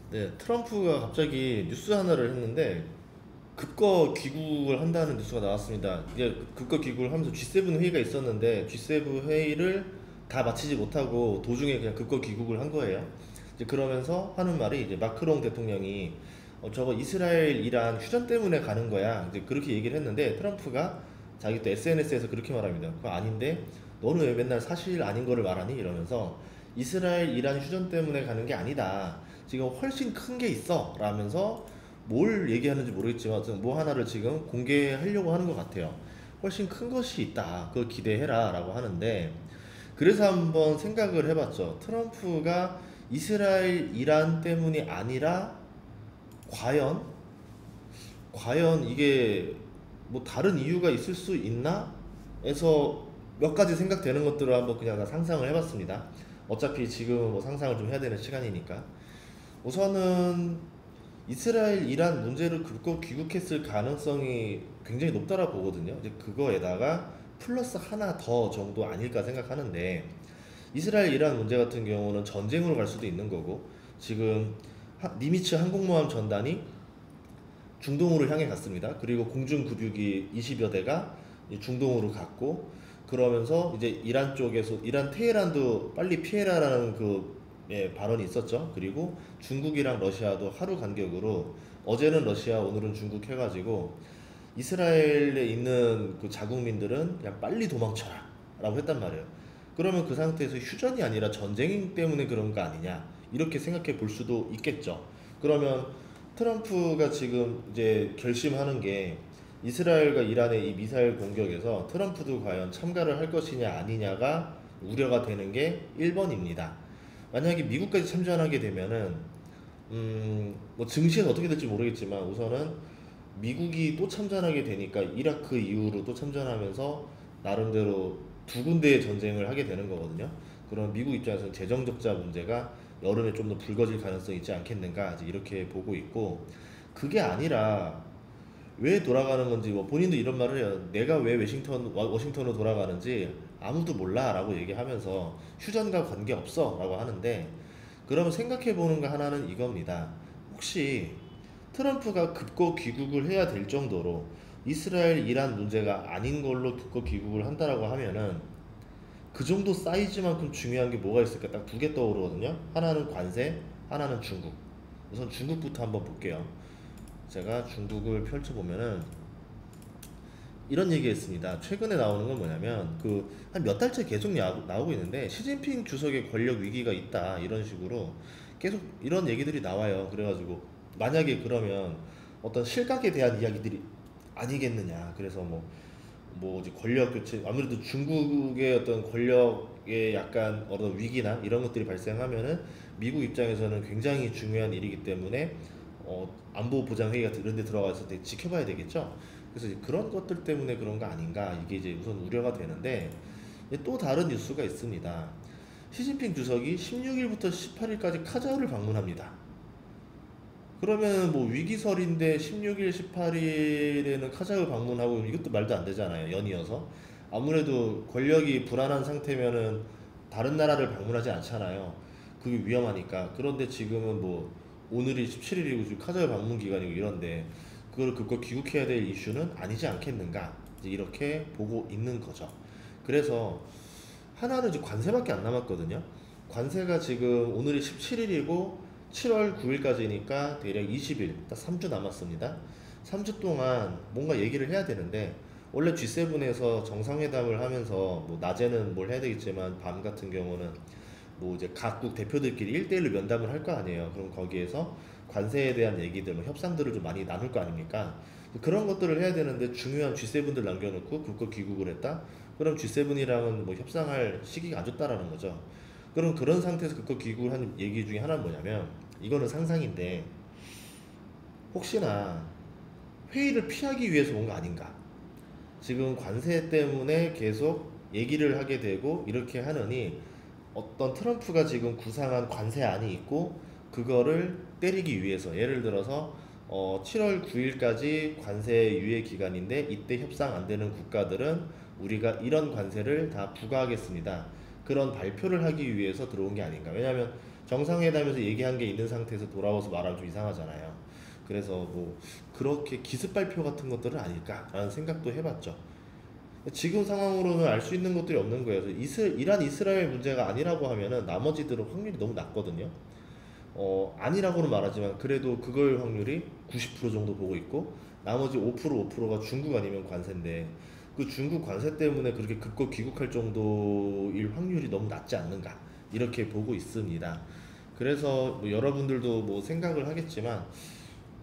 네, 트럼프가 갑자기 뉴스 하나를 했는데 급거 귀국을 한다는 뉴스가 나왔습니다. 이제 급거 귀국을 하면서 G7 회의가 있었는데 G7 회의를 다 마치지 못하고 도중에 그냥 급거 귀국을 한 거예요. 이제 그러면서 하는 말이 이제 마크롱 대통령이 저거 이스라엘 이란 휴전 때문에 가는 거야. 이제 그렇게 얘기를 했는데 트럼프가 자기 또 SNS에서 그렇게 말합니다. 그거 아닌데 너는 왜 맨날 사실 아닌 거를 말하니? 이러면서 이스라엘 이란 휴전 때문에 가는 게 아니다. 지금 훨씬 큰 게 있어. 라면서 뭘 얘기하는지 모르겠지만 하여튼 뭐 하나를 지금 공개하려고 하는 것 같아요. 훨씬 큰 것이 있다. 그걸 기대해라. 라고 하는데 그래서 한번 생각을 해봤죠. 트럼프가 이스라엘 이란 때문이 아니라 과연 이게 뭐 다른 이유가 있을 수 있나? 에서 몇 가지 생각되는 것들을 한번 그냥 다 상상을 해봤습니다. 어차피 지금은 뭐 상상을 좀 해야 되는 시간이니까. 우선은 이스라엘 이란 문제를 긁고 귀국했을 가능성이 굉장히 높다라 보거든요. 이제 그거에다가 플러스 하나 더 정도 아닐까 생각하는데 이스라엘 이란 문제 같은 경우는 전쟁으로 갈 수도 있는 거고 지금 니미츠 항공모함 전단이 중동으로 향해 갔습니다. 그리고 공중 급유기 20여 대가 중동으로 갔고 그러면서 이제 이란 쪽에서 이란 테헤란도 빨리 피해라라는 그 발언이 있었죠. 그리고 중국이랑 러시아도 하루 간격으로 어제는 러시아 오늘은 중국 해가지고 이스라엘에 있는 그 자국민들은 그냥 빨리 도망쳐라 라고 했단 말이에요. 그러면 그 상태에서 휴전이 아니라 전쟁 때문에 그런 거 아니냐 이렇게 생각해 볼 수도 있겠죠. 그러면 트럼프가 지금 이제 결심하는 게 이스라엘과 이란의 이 미사일 공격에서 트럼프도 과연 참가를 할 것이냐 아니냐가 우려가 되는 게 1번입니다. 만약에 미국까지 참전하게 되면은 뭐 증시는 어떻게 될지 모르겠지만 우선은 미국이 또 참전하게 되니까 이라크 이후로 또 참전하면서 나름대로 두 군데의 전쟁을 하게 되는 거거든요. 그럼 미국 입장에서는 재정 적자 문제가 여름에 좀 더 불거질 가능성이 있지 않겠는가 이제 이렇게 보고 있고 그게 아니라 왜 돌아가는 건지 뭐 본인도 이런 말을 해요. 내가 왜 워싱턴으로 돌아가는지 아무도 몰라라고 얘기하면서 휴전과 관계없어라고 하는데 그러면 생각해 보는 거 하나는 이겁니다. 혹시 트럼프가 급거 귀국을 해야 될 정도로 이스라엘 이란 문제가 아닌 걸로 급거 귀국을 한다라고 하면은 그 정도 사이즈만큼 중요한 게 뭐가 있을까 딱 두 개 떠오르거든요. 하나는 관세, 하나는 중국. 우선 중국부터 한번 볼게요. 제가 중국을 펼쳐보면은 이런 얘기했습니다. 최근에 나오는 건 뭐냐면 그 한 몇 달째 계속 나오고 있는데 시진핑 주석의 권력 위기가 있다 이런 식으로 계속 이런 얘기들이 나와요. 그래가지고 만약에 그러면 어떤 실각에 대한 이야기들이 아니겠느냐. 그래서 뭐 이제 권력 교체 아무래도 중국의 어떤 권력의 약간 어떤 위기나 이런 것들이 발생하면은 미국 입장에서는 굉장히 중요한 일이기 때문에 안보 보장 회의 같은 이런 데 들어가서 되게 지켜봐야 되겠죠. 그래서 이제 그런 것들 때문에 그런 거 아닌가 이게 이제 우선 우려가 되는데 또 다른 뉴스가 있습니다. 시진핑 주석이 16일부터 18일까지 카자흐를 방문합니다. 그러면 뭐 위기설인데 16일, 18일에는 카자흐 방문하고 이것도 말도 안 되잖아요. 연이어서. 아무래도 권력이 불안한 상태면은 다른 나라를 방문하지 않잖아요. 그게 위험하니까. 그런데 지금은 뭐 오늘이 17일이고 지금 카자흐 방문 기간이고 이런데 그걸 그거 귀국해야 될 이슈는 아니지 않겠는가. 이제 이렇게 보고 있는 거죠. 그래서 하나는 이제 관세밖에 안 남았거든요. 관세가 지금 오늘이 17일이고 7월 9일까지니까 대략 20일, 딱 3주 남았습니다. 3주 동안 뭔가 얘기를 해야 되는데 원래 G7에서 정상회담을 하면서 뭐 낮에는 뭘 해야 되겠지만 밤 같은 경우는 뭐 이제 각국 대표들끼리 1대1로 면담을 할 거 아니에요. 그럼 거기에서 관세에 대한 얘기들, 뭐 협상들을 좀 많이 나눌 거 아닙니까? 그런 것들을 해야 되는데 중요한 G7들 남겨놓고 국가 귀국을 했다? 그럼 G7이랑은 뭐 협상할 시기가 안 좋다라는 거죠. 그럼 그런 상태에서 국가 귀국을 하는 얘기 중에 하나는 뭐냐면 이거는 상상인데 혹시나 회의를 피하기 위해서 온 거 아닌가? 지금 관세 때문에 계속 얘기를 하게 되고 이렇게 하느니 어떤 트럼프가 지금 구상한 관세안이 있고 그거를 때리기 위해서 예를 들어서 7월 9일까지 관세 유예 기간인데 이때 협상 안 되는 국가들은 우리가 이런 관세를 다 부과하겠습니다. 그런 발표를 하기 위해서 들어온 게 아닌가. 왜냐하면 정상회담에서 얘기한 게 있는 상태에서 돌아와서 말하면 좀 이상하잖아요. 그래서 뭐 그렇게 기습 발표 같은 것들은 아닐까라는 생각도 해봤죠. 지금 상황으로는 알 수 있는 것들이 없는 거예요. 그래서 이란 이스라엘 문제가 아니라고 하면은 나머지들은 확률이 너무 낮거든요. 아니라고는 말하지만 그래도 그걸 확률이 90% 정도 보고 있고, 나머지 5%가 중국 아니면 관세인데, 그 중국 관세 때문에 그렇게 급거 귀국할 정도일 확률이 너무 낮지 않는가 이렇게 보고 있습니다. 그래서 뭐 여러분들도 뭐 생각을 하겠지만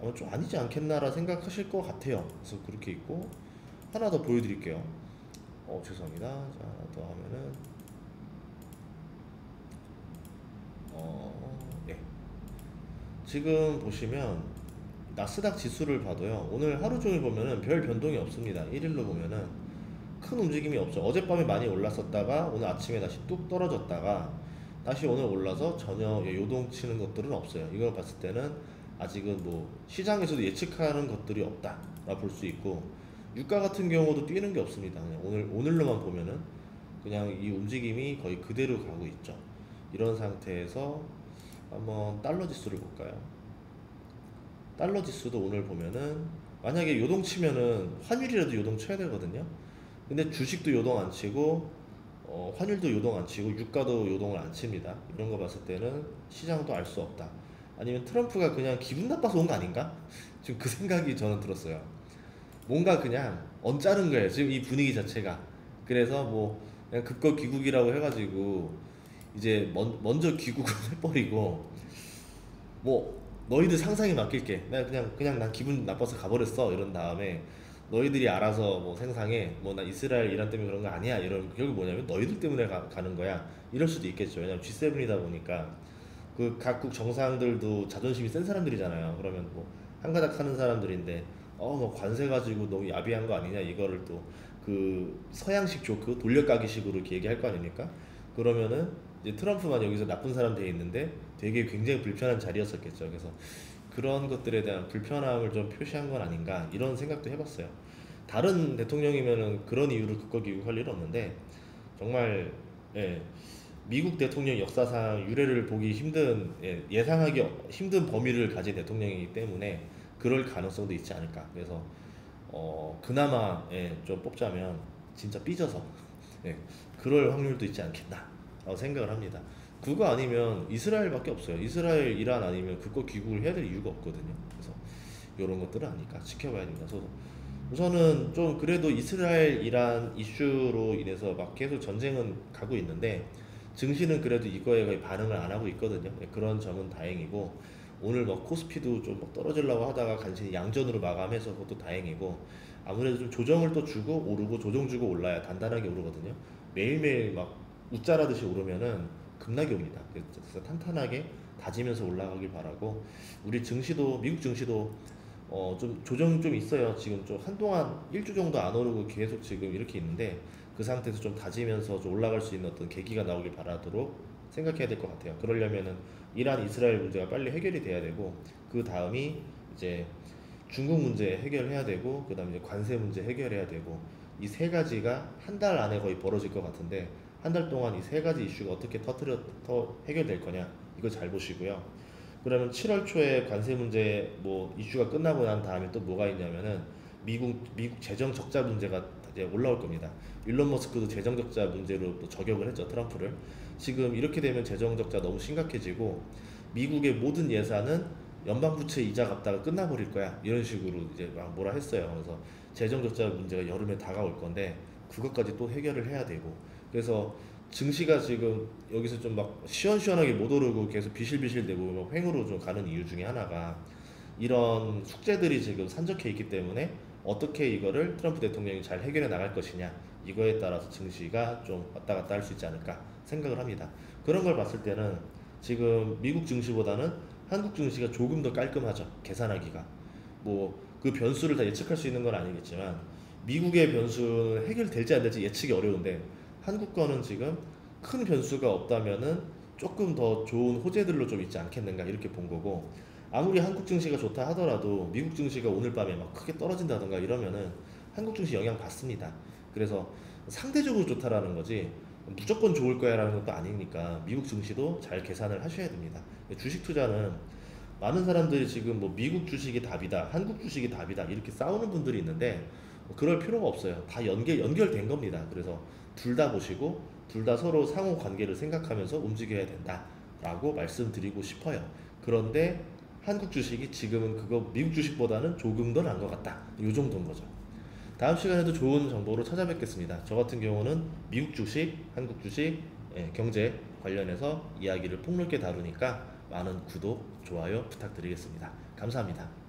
아마 좀 아니지 않겠나라 생각하실 것 같아요. 그래서 그렇게 있고, 하나 더 보여드릴게요. 죄송합니다. 자, 더 하면은 네. 지금 보시면 나스닥 지수를 봐도요, 오늘 하루 종일 보면은 별 변동이 없습니다. 1일로 보면은 큰 움직임이 없죠. 어젯밤에 많이 올랐었다가 오늘 아침에 다시 뚝 떨어졌다가 다시 오늘 올라서 전혀 요동치는 것들은 없어요. 이걸 봤을 때는 아직은 뭐 시장에서도 예측하는 것들이 없다라 볼 수 있고, 유가 같은 경우도 뛰는 게 없습니다. 그냥 오늘로만 보면은 그냥 이 움직임이 거의 그대로 가고 있죠. 이런 상태에서 한번 달러 지수를 볼까요? 달러 지수도 오늘 보면은 만약에 요동치면은 환율이라도 요동쳐야 되거든요. 근데 주식도 요동 안 치고 환율도 요동 안 치고 유가도 요동을 안 칩니다. 이런 거 봤을 때는 시장도 알 수 없다. 아니면 트럼프가 그냥 기분 나빠서 온 거 아닌가? 지금 그 생각이 저는 들었어요. 뭔가 그냥 언짢은 거예요. 지금 이 분위기 자체가. 그래서 뭐 그냥 급거 귀국이라고 해가지고 이제 먼저 귀국을 해버리고, 뭐 너희들 상상에 맡길게. 내가 그냥 난 기분 나빠서 가버렸어. 이런 다음에 너희들이 알아서 뭐 생상해. 뭐 나 이스라엘 이란 때문에 그런 거 아니야. 이런, 결국 뭐냐면 너희들 때문에 가는 거야. 이럴 수도 있겠죠. 왜냐면 G7이다 보니까 그 각국 정상들도 자존심이 센 사람들이잖아요. 그러면 뭐 한가닥 하는 사람들인데 뭐 관세 가지고 너무 야비한 거 아니냐, 이거를 또 그 서양식 조크 돌려까기식으로 이렇게 얘기할 거 아닙니까? 그러면은 이제 트럼프만 여기서 나쁜 사람 돼 있는데 되게 굉장히 불편한 자리였었겠죠. 그래서 그런 것들에 대한 불편함을 좀 표시한 건 아닌가 이런 생각도 해봤어요. 다른 대통령이면은 그런 이유를 극과 귀국할 일은 없는데, 정말 예, 미국 대통령 역사상 유례를 보기 힘든, 예상하기 힘든 범위를 가진 대통령이기 때문에 그럴 가능성도 있지 않을까. 그래서 그나마 좀 뽑자면 진짜 삐져서 예, 그럴 확률도 있지 않겠나 라고 생각을 합니다. 그거 아니면 이스라엘밖에 없어요. 이스라엘, 이란 아니면 그거 귀국을 해야 될 이유가 없거든요. 그래서 이런 것들은 아닐까 지켜봐야 됩니다. 그래서 우선은 좀 그래도 이스라엘, 이란 이슈로 인해서 막 계속 전쟁은 가고 있는데 증시는 그래도 이거에 거의 반응을 안 하고 있거든요. 그런 점은 다행이고, 오늘 뭐 코스피도 좀 떨어지려고 하다가 간신히 양전으로 마감해서 그것도 다행이고, 아무래도 좀 조정을 또 주고 오르고 조정 주고 올라야 단단하게 오르거든요. 매일매일 막 웃자라듯이 오르면은 급락이 옵니다. 그래서 탄탄하게 다지면서 올라가길 바라고, 우리 증시도, 미국 증시도 좀 조정 좀 있어요. 지금 좀 한동안 1주 정도 안 오르고 계속 지금 이렇게 있는데, 그 상태에서 좀 다지면서 좀 올라갈 수 있는 어떤 계기가 나오길 바라도록 생각해야 될 것 같아요. 그러려면은 이란 이스라엘 문제가 빨리 해결이 돼야 되고, 그 다음이 이제 중국 문제 해결해야 되고, 그 다음에 이제 관세 문제 해결해야 되고, 이 세 가지가 한 달 안에 거의 벌어질 것 같은데, 한 달 동안 이 세 가지 이슈가 어떻게 해결될 거냐, 이거 잘 보시고요. 그러면 7월 초에 관세 문제 뭐 이슈가 끝나고 난 다음에 또 뭐가 있냐면은 미국 재정 적자 문제가 이제 올라올 겁니다. 일론 머스크도 재정 적자 문제로 또 저격을 했죠, 트럼프를. 지금 이렇게 되면 재정 적자 너무 심각해지고, 미국의 모든 예산은 연방 부채 이자 갚다가 끝나버릴 거야, 이런 식으로 이제 막 뭐라 했어요. 그래서 재정 적자 문제가 여름에 다가올 건데 그것까지 또 해결을 해야 되고, 그래서 증시가 지금 여기서 좀 막 시원시원하게 못 오르고 계속 비실비실대고 막 횡으로 좀 가는 이유 중에 하나가 이런 숙제들이 지금 산적해 있기 때문에, 어떻게 이거를 트럼프 대통령이 잘 해결해 나갈 것이냐, 이거에 따라서 증시가 좀 왔다 갔다 할 수 있지 않을까 생각을 합니다. 그런 걸 봤을 때는 지금 미국 증시보다는 한국 증시가 조금 더 깔끔하죠, 계산하기가. 뭐 그 변수를 다 예측할 수 있는 건 아니겠지만 미국의 변수는 해결될지 안 될지 예측이 어려운데, 한국 거는 지금 큰 변수가 없다면은 조금 더 좋은 호재들로 좀 있지 않겠는가 이렇게 본 거고, 아무리 한국 증시가 좋다 하더라도 미국 증시가 오늘 밤에 막 크게 떨어진다던가 이러면은 한국 증시 영향 받습니다. 그래서 상대적으로 좋다라는 거지, 무조건 좋을 거야라는 것도 아니니까 미국 증시도 잘 계산을 하셔야 됩니다. 주식 투자는 많은 사람들이 지금 뭐 미국 주식이 답이다, 한국 주식이 답이다 이렇게 싸우는 분들이 있는데 그럴 필요가 없어요. 다 연결된 겁니다. 그래서 둘 다 보시고 둘 다 서로 상호 관계를 생각하면서 움직여야 된다라고 말씀드리고 싶어요. 그런데 한국 주식이 지금은 그거 미국 주식보다는 조금 더 나은 것 같다. 이 정도인 거죠. 다음 시간에도 좋은 정보로 찾아뵙겠습니다. 저 같은 경우는 미국 주식, 한국 주식, 경제 관련해서 이야기를 폭넓게 다루니까 많은 구독, 좋아요 부탁드리겠습니다. 감사합니다.